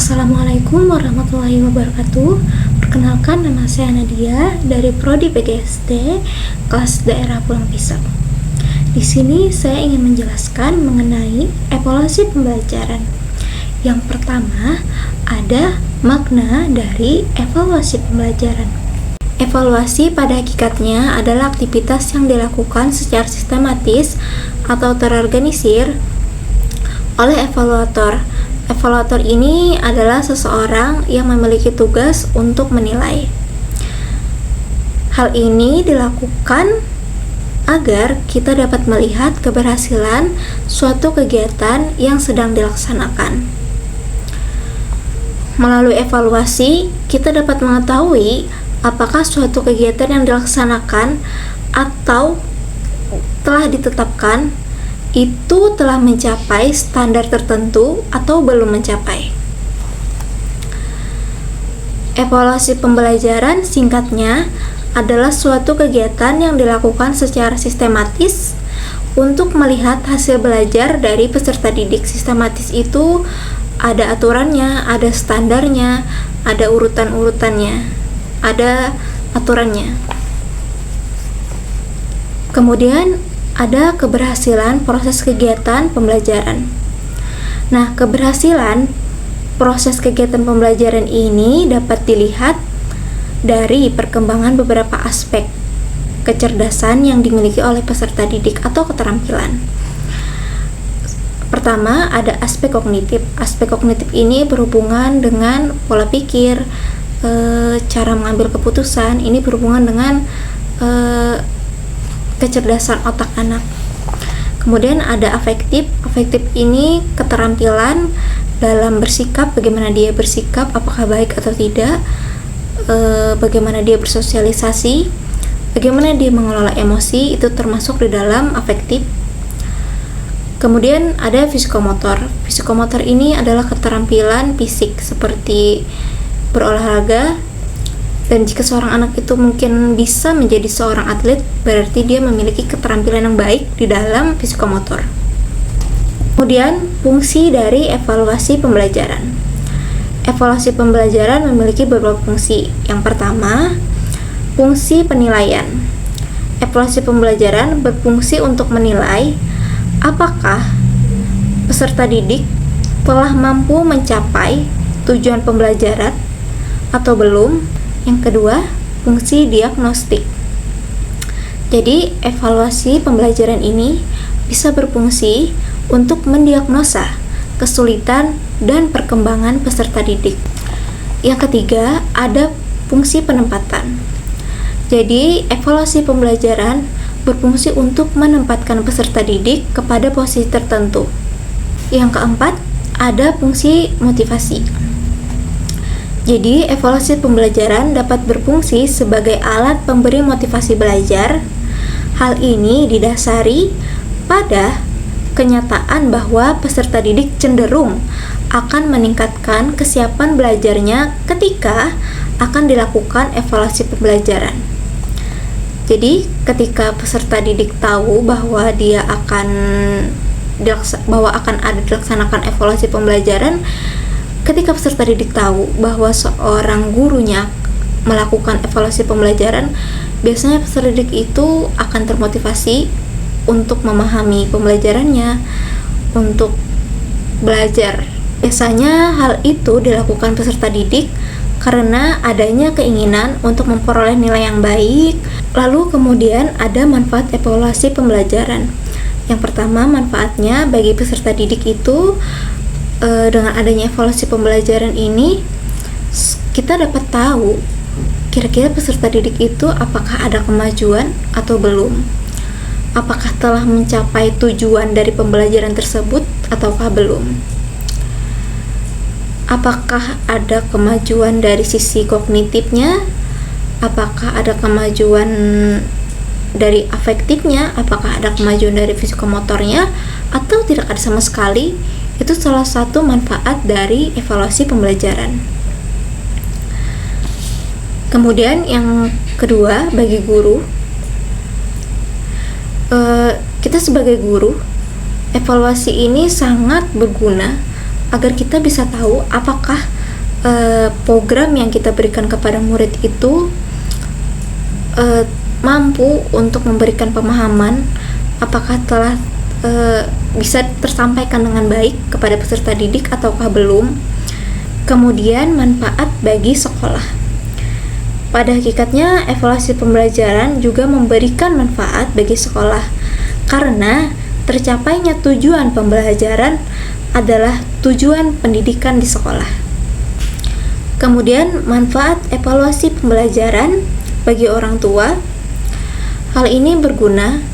Assalamualaikum warahmatullahi wabarakatuh. Perkenalkan, nama saya Nadia dari Prodi PGSD kelas daerah Pulang Pisau. Di sini saya ingin menjelaskan mengenai evaluasi pembelajaran. Yang pertama, ada makna dari evaluasi pembelajaran. Evaluasi pada hakikatnya adalah aktivitas yang dilakukan secara sistematis atau terorganisir oleh evaluator. Evaluator ini adalah seseorang yang memiliki tugas untuk menilai. Hal ini dilakukan agar kita dapat melihat keberhasilan suatu kegiatan yang sedang dilaksanakan. Melalui evaluasi, kita dapat mengetahui apakah suatu kegiatan yang dilaksanakan atau telah ditetapkan itu telah mencapai standar tertentu atau belum mencapai. Evaluasi pembelajaran singkatnya adalah suatu kegiatan yang dilakukan secara sistematis untuk melihat hasil belajar dari peserta didik. Sistematis itu ada aturannya, ada standarnya, ada urutan-urutannya, ada aturannya. Kemudian ada keberhasilan proses kegiatan pembelajaran. Nah, keberhasilan proses kegiatan pembelajaran ini dapat dilihat dari perkembangan beberapa aspek kecerdasan yang dimiliki oleh peserta didik atau keterampilan. Pertama, ada aspek kognitif. Aspek kognitif ini berhubungan dengan pola pikir, cara mengambil keputusan. Ini berhubungan dengan kecerdasan otak anak. Kemudian ada afektif. Afektif ini keterampilan dalam bersikap, bagaimana dia bersikap, apakah baik atau tidak, bagaimana dia bersosialisasi, bagaimana dia mengelola emosi, itu termasuk di dalam afektif. Kemudian ada fisikomotor. Fisikomotor ini adalah keterampilan fisik seperti berolahraga. Dan jika seorang anak itu mungkin bisa menjadi seorang atlet, berarti dia memiliki keterampilan yang baik di dalam fisikomotor. Kemudian, fungsi dari evaluasi pembelajaran. Evaluasi pembelajaran memiliki beberapa fungsi. Yang pertama, fungsi penilaian. Evaluasi pembelajaran berfungsi untuk menilai apakah peserta didik telah mampu mencapai tujuan pembelajaran atau belum. Yang kedua, fungsi diagnostik. Jadi, evaluasi pembelajaran ini bisa berfungsi untuk mendiagnosa kesulitan dan perkembangan peserta didik. Yang ketiga, ada fungsi penempatan. Jadi, evaluasi pembelajaran berfungsi untuk menempatkan peserta didik kepada posisi tertentu. Yang keempat, ada fungsi motivasi. Jadi, evaluasi pembelajaran dapat berfungsi sebagai alat pemberi motivasi belajar. Hal ini didasari pada kenyataan bahwa peserta didik cenderung akan meningkatkan kesiapan belajarnya ketika akan dilakukan evaluasi pembelajaran. Jadi, ketika peserta didik tahu bahwa akan ada dilaksanakan evaluasi pembelajaran, ketika peserta didik tahu bahwa seorang gurunya melakukan evaluasi pembelajaran, biasanya peserta didik itu akan termotivasi untuk memahami pembelajarannya, untuk belajar. Biasanya hal itu dilakukan peserta didik karena adanya keinginan untuk memperoleh nilai yang baik. Lalu kemudian ada manfaat evaluasi pembelajaran. Yang pertama, manfaatnya bagi peserta didik itu dengan adanya evaluasi pembelajaran ini, kita dapat tahu kira-kira peserta didik itu apakah ada kemajuan atau belum, apakah telah mencapai tujuan dari pembelajaran tersebut ataukah belum, apakah ada kemajuan dari sisi kognitifnya, apakah ada kemajuan dari afektifnya, apakah ada kemajuan dari fisikomotornya, atau tidak ada sama sekali. Itu salah satu manfaat dari evaluasi pembelajaran. Kemudian yang kedua, bagi guru, kita sebagai guru, evaluasi ini sangat berguna agar kita bisa tahu apakah program yang kita berikan kepada murid itu mampu untuk memberikan pemahaman apakah telah bisa tersampaikan dengan baik kepada peserta didik ataukah belum. Kemudian manfaat bagi sekolah. Pada hakikatnya evaluasi pembelajaran juga memberikan manfaat bagi sekolah karena tercapainya tujuan pembelajaran adalah tujuan pendidikan di sekolah. Kemudian manfaat evaluasi pembelajaran bagi orang tua. Hal ini berguna.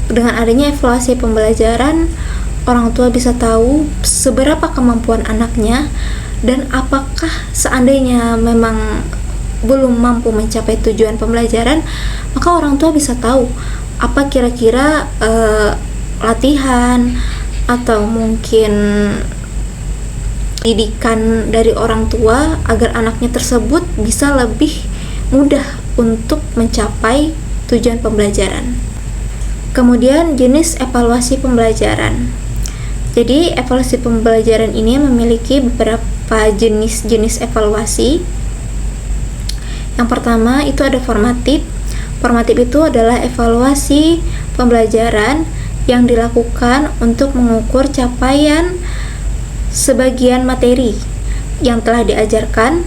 Dengan adanya evaluasi pembelajaran, orang tua bisa tahu seberapa kemampuan anaknya dan apakah seandainya memang belum mampu mencapai tujuan pembelajaran, maka orang tua bisa tahu apa kira-kira latihan atau mungkin didikan dari orang tua agar anaknya tersebut bisa lebih mudah untuk mencapai tujuan pembelajaran. Kemudian jenis evaluasi pembelajaran. Jadi evaluasi pembelajaran ini memiliki beberapa jenis evaluasi. Yang pertama itu ada formatif. Formatif itu adalah evaluasi pembelajaran yang dilakukan untuk mengukur capaian sebagian materi yang telah diajarkan,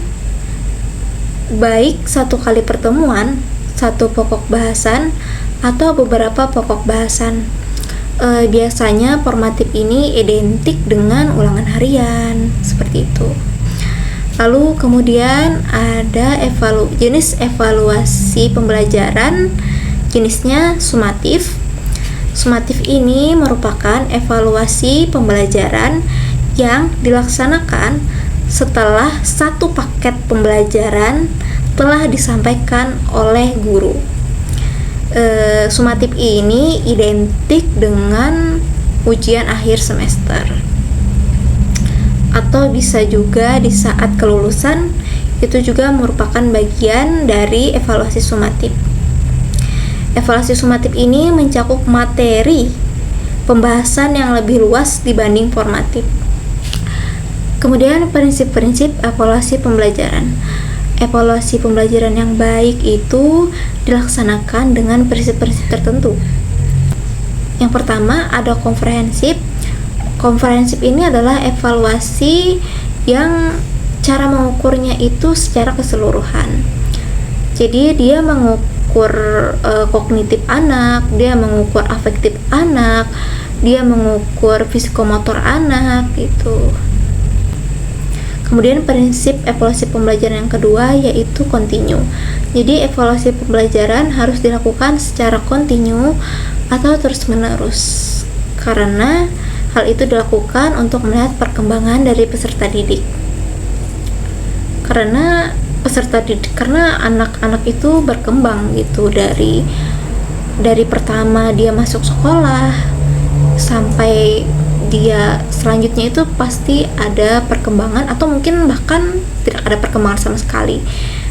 baik satu kali pertemuan, satu pokok bahasan, atau beberapa pokok bahasan. Biasanya formatif ini identik dengan ulangan harian, seperti itu. Lalu kemudian ada jenis evaluasi pembelajaran, jenisnya sumatif. Sumatif ini merupakan evaluasi pembelajaran yang dilaksanakan setelah satu paket pembelajaran telah disampaikan oleh guru. Sumatif ini identik dengan ujian akhir semester atau bisa juga di saat kelulusan, itu juga merupakan bagian dari evaluasi sumatif. Evaluasi sumatif ini mencakup materi pembahasan yang lebih luas dibanding formatif. Kemudian prinsip-prinsip evaluasi pembelajaran. Evaluasi pembelajaran yang baik itu dilaksanakan dengan prinsip-prinsip tertentu. Yang pertama ada komprehensif. Komprehensif ini adalah evaluasi yang cara mengukurnya itu secara keseluruhan. Jadi dia mengukur kognitif anak, dia mengukur afektif anak, dia mengukur psikomotor anak gitu. Kemudian prinsip evaluasi pembelajaran yang kedua yaitu kontinu. Jadi evaluasi pembelajaran harus dilakukan secara kontinu atau terus-menerus. Karena hal itu dilakukan untuk melihat perkembangan dari peserta didik. Karena anak-anak itu berkembang gitu dari pertama dia masuk sekolah sampai dia selanjutnya itu pasti ada perkembangan atau mungkin bahkan tidak ada perkembangan sama sekali,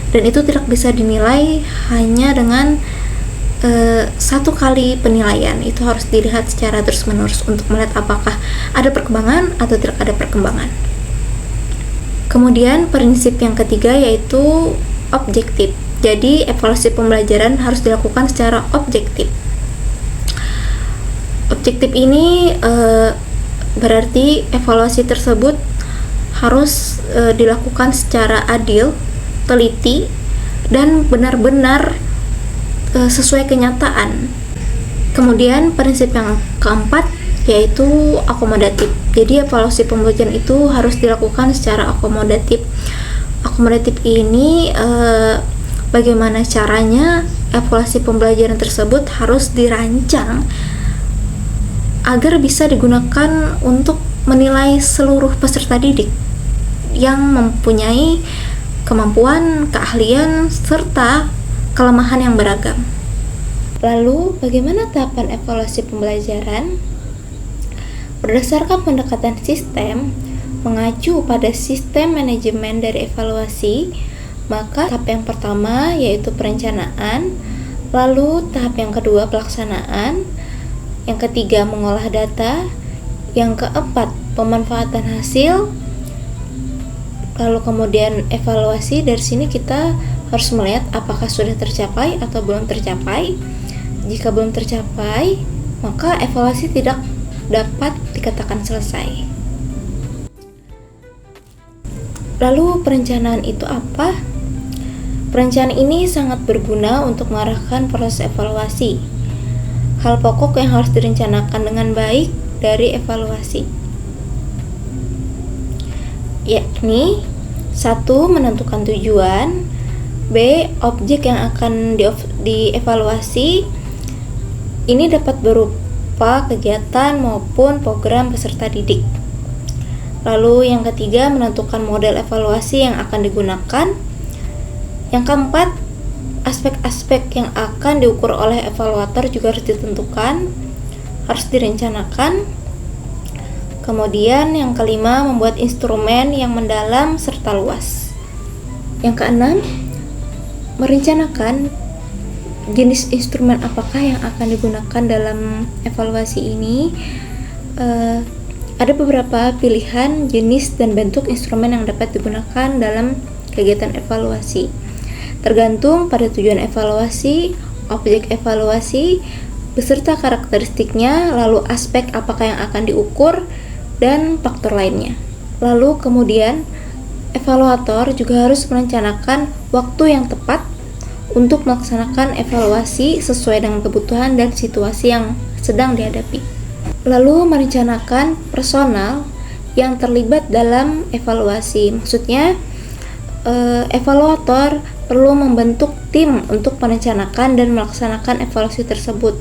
dan itu tidak bisa dinilai hanya dengan satu kali penilaian. Itu harus dilihat secara terus-menerus untuk melihat apakah ada perkembangan atau tidak ada perkembangan. Kemudian prinsip yang ketiga yaitu objektif. Jadi evaluasi pembelajaran harus dilakukan secara objektif. Objektif ini berarti evaluasi tersebut harus dilakukan secara adil, teliti, dan benar-benar sesuai kenyataan. Kemudian prinsip yang keempat yaitu akomodatif. Jadi evaluasi pembelajaran itu harus dilakukan secara akomodatif. Akomodatif ini bagaimana caranya evaluasi pembelajaran tersebut harus dirancang agar bisa digunakan untuk menilai seluruh peserta didik yang mempunyai kemampuan, keahlian, serta kelemahan yang beragam. Lalu, bagaimana tahapan evaluasi pembelajaran? Berdasarkan pendekatan sistem, mengacu pada sistem manajemen dari evaluasi, maka tahap yang pertama yaitu perencanaan, lalu tahap yang kedua pelaksanaan, yang ketiga mengolah data, yang keempat pemanfaatan hasil, Lalu kemudian evaluasi, dari sini kita harus melihat apakah sudah tercapai atau belum tercapai. Jika belum tercapai, maka evaluasi tidak dapat dikatakan selesai. Lalu perencanaan itu apa? Perencanaan ini sangat berguna untuk mengarahkan proses evaluasi. Hal pokok yang harus direncanakan dengan baik dari evaluasi, yakni 1. Menentukan tujuan. B. Objek yang akan dievaluasi. Ini dapat berupa kegiatan maupun program peserta didik. Lalu yang ketiga, menentukan model evaluasi yang akan digunakan. Yang keempat, aspek-aspek yang akan diukur oleh evaluator juga harus ditentukan, harus direncanakan. Kemudian yang kelima, membuat instrumen yang mendalam serta luas. Yang keenam, merencanakan jenis instrumen apakah yang akan digunakan dalam evaluasi ini. Ada beberapa pilihan jenis dan bentuk instrumen yang dapat digunakan dalam kegiatan evaluasi, tergantung pada tujuan evaluasi, objek evaluasi, beserta karakteristiknya, lalu aspek apakah yang akan diukur, dan faktor lainnya. Lalu kemudian evaluator juga harus merencanakan waktu yang tepat untuk melaksanakan evaluasi sesuai dengan kebutuhan dan situasi yang sedang dihadapi. Lalu merencanakan personal yang terlibat dalam evaluasi. Maksudnya evaluator perlu membentuk tim untuk merencanakan dan melaksanakan evaluasi tersebut.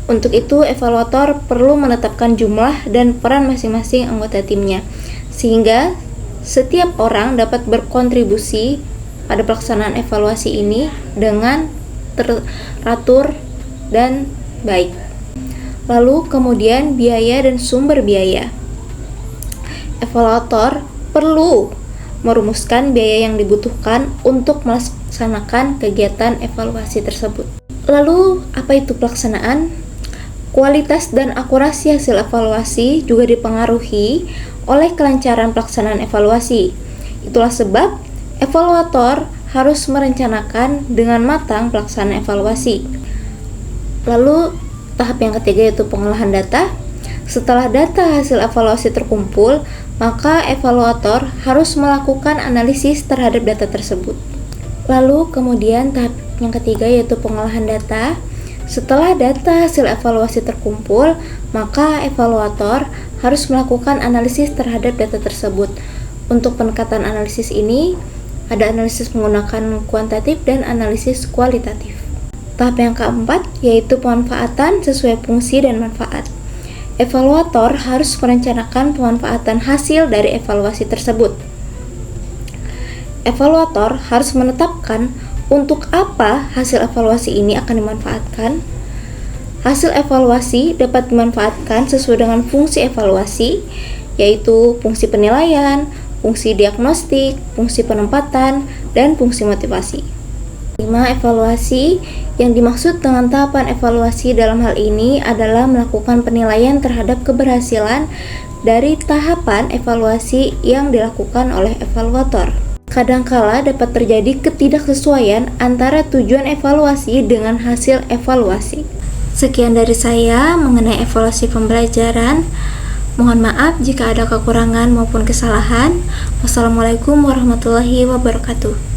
Untuk itu, evaluator perlu menetapkan jumlah dan peran masing-masing anggota timnya, sehingga setiap orang dapat berkontribusi pada pelaksanaan evaluasi ini dengan teratur dan baik. Lalu kemudian biaya dan sumber biaya. Evaluator perlu merumuskan biaya yang dibutuhkan untuk melaksanakan kegiatan evaluasi tersebut. Lalu, apa itu pelaksanaan? Kualitas dan akurasi hasil evaluasi juga dipengaruhi oleh kelancaran pelaksanaan evaluasi. Itulah sebab evaluator harus merencanakan dengan matang pelaksanaan evaluasi. Lalu, tahap yang ketiga yaitu pengolahan data. Setelah data hasil evaluasi terkumpul, maka evaluator harus melakukan analisis terhadap data tersebut. Lalu kemudian tahap yang ketiga yaitu pengolahan data. Setelah data hasil evaluasi terkumpul, maka evaluator harus melakukan analisis terhadap data tersebut. Untuk pendekatan analisis ini, ada analisis menggunakan kuantitatif dan analisis kualitatif. Tahap yang keempat yaitu pemanfaatan sesuai fungsi dan manfaat. Evaluator harus merencanakan pemanfaatan hasil dari evaluasi tersebut. Evaluator harus menetapkan untuk apa hasil evaluasi ini akan dimanfaatkan. Hasil evaluasi dapat dimanfaatkan sesuai dengan fungsi evaluasi, yaitu fungsi penilaian, fungsi diagnostik, fungsi penempatan, dan fungsi motivasi. 5. Evaluasi. Yang dimaksud dengan tahapan evaluasi dalam hal ini adalah melakukan penilaian terhadap keberhasilan dari tahapan evaluasi yang dilakukan oleh evaluator. Kadangkala dapat terjadi ketidaksesuaian antara tujuan evaluasi dengan hasil evaluasi. Sekian dari saya mengenai evaluasi pembelajaran. Mohon maaf jika ada kekurangan maupun kesalahan. Wassalamualaikum warahmatullahi wabarakatuh.